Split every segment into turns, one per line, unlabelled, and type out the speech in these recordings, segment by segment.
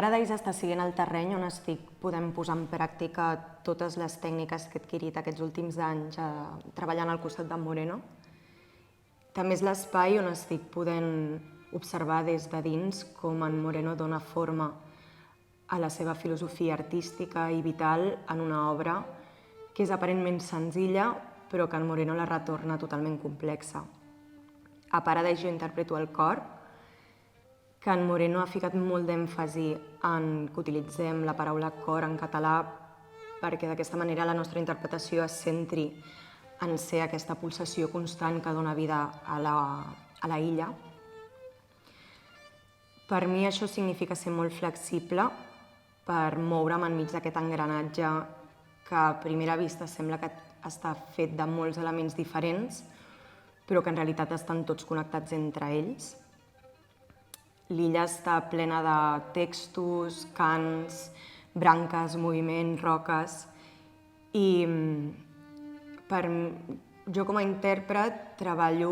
Paradise està sent el terreny on podem posar en pràctica totes les tècniques que he adquirit aquests últims anys treballant al costat d'en Moreno. També és l'espai on estic podent observar des de dins com en Moreno dona forma a la seva filosofia artística i vital en una obra que és aparentment senzilla, però que en Moreno la retorna totalment complexa. A Paradise jo interpreto el cor, que en Moreno ha ficat molt d'èmfasi en que utilitzem la paraula cor en català perquè d'aquesta manera la nostra interpretació es centri en ser aquesta pulsació constant que dona vida a la illa. Per mi això significa ser molt flexible per moure'm enmig d'aquest engranatge que a primera vista sembla que està fet de molts elements diferents, però que en realitat estan tots connectats entre ells. L'illa està plena de textos, cants, branques, moviments, roques i jo com a intèrpret treballo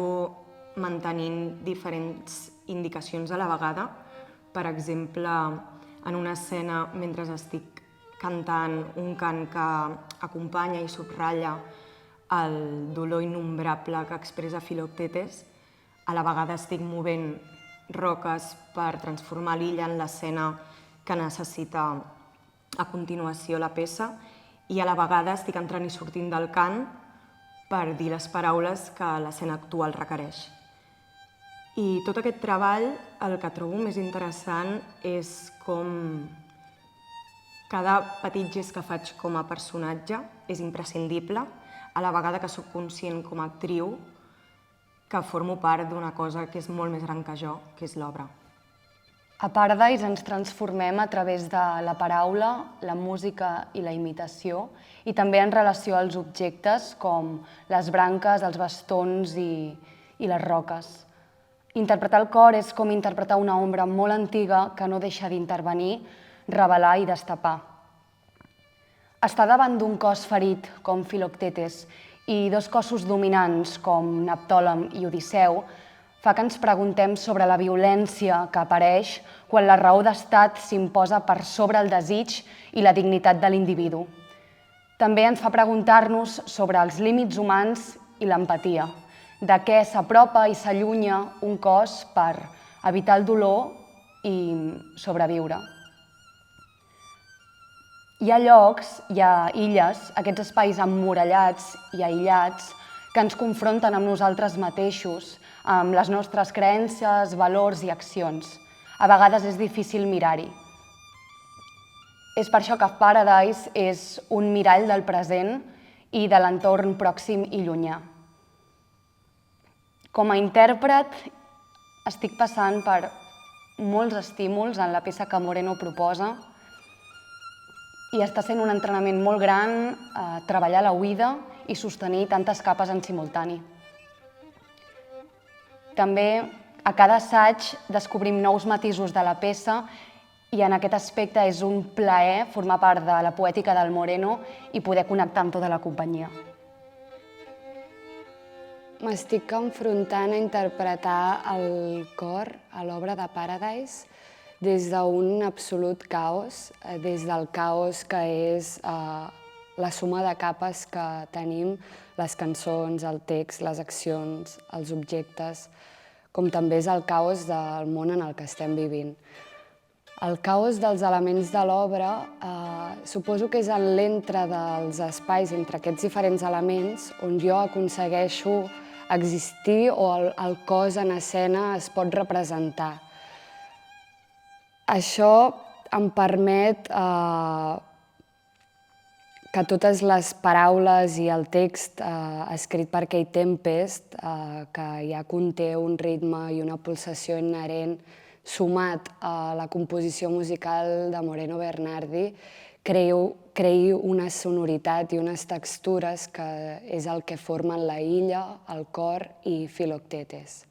mantenint diferents indicacions a la vegada. Per exemple, en una escena, mentre estic cantant un cant que acompanya i subratlla el dolor innombrable que expressa Filoctetes, a la vegada estic movent roques per transformar l'illa en l'escena que necessita a continuació la peça i a la vegada estic entrant i sortint del cant per dir les paraules que l'escena actual requereix. I tot aquest treball, el que trobo més interessant és com cada petit gest que faig com a personatge és imprescindible, a la vegada que soc conscient com a actriu que formo part d'una cosa que és molt més gran que jo, que és l'obra.
A Paradise ens transformem a través de la paraula, la música i la imitació i també en relació als objectes com les branques, els bastons i les roques. Interpretar el cor és com interpretar una ombra molt antiga que no deixa d'intervenir, revelar i destapar. Estar davant d'un cos ferit com Filoctetes i dos cossos dominants com Neptòlem i Odisseu fa que ens preguntem sobre la violència que apareix quan la raó d'estat s'imposa per sobre el desig i la dignitat de l'individu. També ens fa preguntar-nos sobre els límits humans i l'empatia, de què s'apropa i s'allunya un cos per evitar el dolor i sobreviure. Hi ha llocs, hi ha illes, aquests espais emmurallats i aïllats que ens confronten amb nosaltres mateixos, amb les nostres creences, valors i accions. A vegades és difícil mirar-hi. És per això que Paradise és un mirall del present i de l'entorn pròxim i llunyà. Com a intèrpret estic passant per molts estímuls en la peça que Moreno proposa i està sent un entrenament molt gran treballar la oïda i sostenir tantes capes en simultani. També a cada assaig descobrim nous matisos de la peça i en aquest aspecte és un plaer formar part de la poètica del Moreno i poder connectar amb tota la companyia.
M'estic enfrontant a interpretar el cor a l'obra de Paradise des d'un absolut caos, des del caos que és la suma de capes que tenim, les cançons, el text, les accions, els objectes, com també és el caos del món en el que estem vivint. El caos dels elements de l'obra suposo que és en l'entre dels espais entre aquests diferents elements on jo aconsegueixo existir o el cos en escena es pot representar. Això em permet que totes les paraules i el text escrit per Kate Tempest, que ja conté un ritme i una pulsació inherent, sumat a la composició musical de Moreno Bernardi, creï una sonoritat i unes textures que és el que formen la illa, el cor i Filoctetes.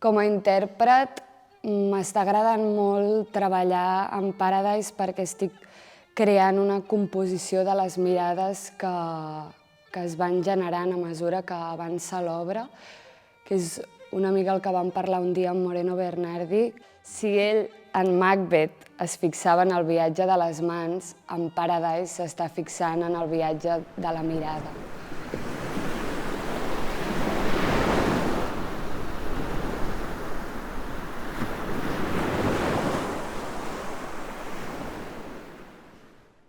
Com a intèrpret, m'està agradant molt treballar en Paradise perquè estic creant una composició de les mirades que es van generant a mesura que avança l'obra, que és una mica el que vam parlar un dia amb Moreno Bernardi. Si ell en Macbeth es fixava en el viatge de les mans, en Paradise s'està fixant en el viatge de la mirada.